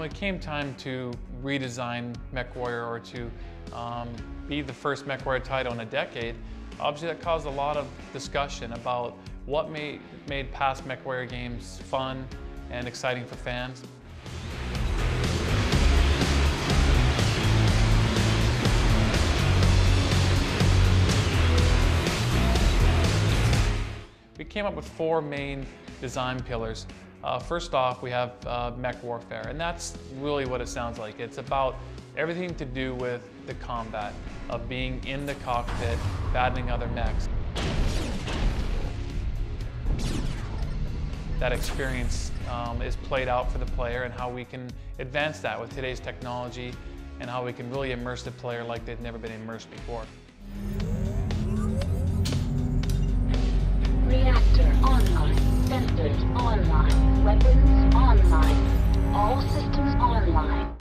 it came time to redesign MechWarrior or to be the first MechWarrior title in a decade, obviously that caused a lot of discussion about what made past MechWarrior games fun and exciting for fans. We came up with 4 main design pillars. First off, we have mech warfare, and that's really what it sounds like. It's about everything to do with the combat, of being in the cockpit, battling other mechs. That experience is played out for the player, and how we can advance that with today's technology, and how we can really immerse the player like they've never been immersed before. Reactor online, sensors online, weapons online, all systems online.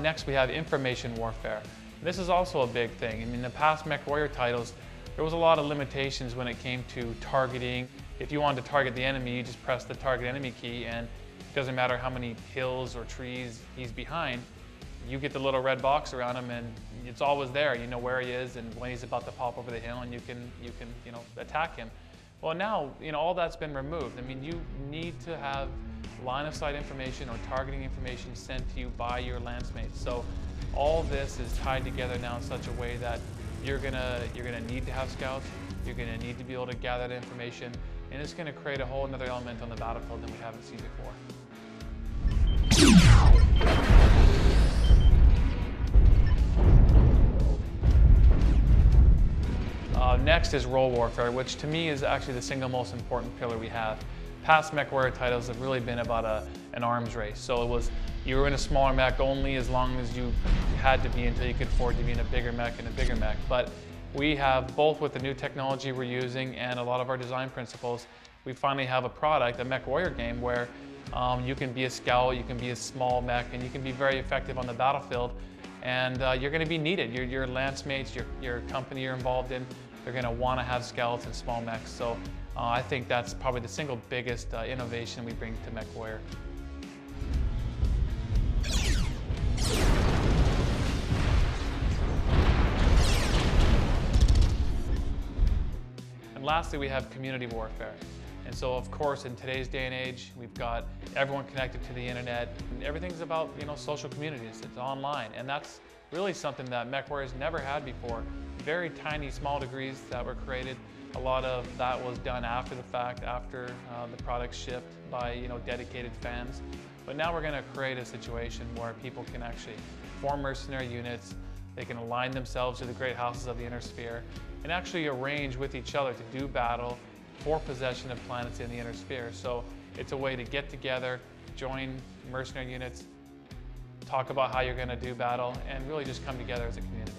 Next we have information warfare. This is also a big thing. In the past MechWarrior titles, there was a lot of limitations when it came to targeting. If you wanted to target the enemy, you just press the target enemy key, and it doesn't matter how many hills or trees he's behind, you get the little red box around him and it's always there. You know where he is and when he's about to pop over the hill, and you can attack him. Well, now, all that's been removed. I mean, you need to have line of sight information or targeting information sent to you by your lancemates. So all this is tied together now in such a way that you're gonna need to have scouts, you're gonna need to be able to gather that information, and it's gonna create a whole another element on the battlefield than we haven't seen before. Next is role warfare, which to me is actually the single most important pillar we have. Past MechWarrior titles have really been about an arms race. So it was, you were in a smaller mech only as long as you had to be until you could afford to be in a bigger mech and a bigger mech. But we have, both with the new technology we're using and a lot of our design principles, we finally have a product, a MechWarrior game, where you can be a scout, you can be a small mech, and you can be very effective on the battlefield. And you're going to be needed. Your lance mates, your company you're involved in, they're going to want to have scouts and small mechs. So I think that's probably the single biggest innovation we bring to MechWarrior. And lastly, we have community warfare. And so, of course, in today's day and age, we've got everyone connected to the internet. And everything's about, social communities. It's online, and that's really something that MechWarrior's never had before. Very tiny, small degrees that were created. A lot of that was done after the fact, after the product shipped by dedicated fans. But now we're going to create a situation where people can actually form mercenary units. They can align themselves to the great houses of the inner sphere and actually arrange with each other to do battle for possession of planets in the inner sphere. So it's a way to get together, join mercenary units, talk about how you're going to do battle, and really just come together as a community.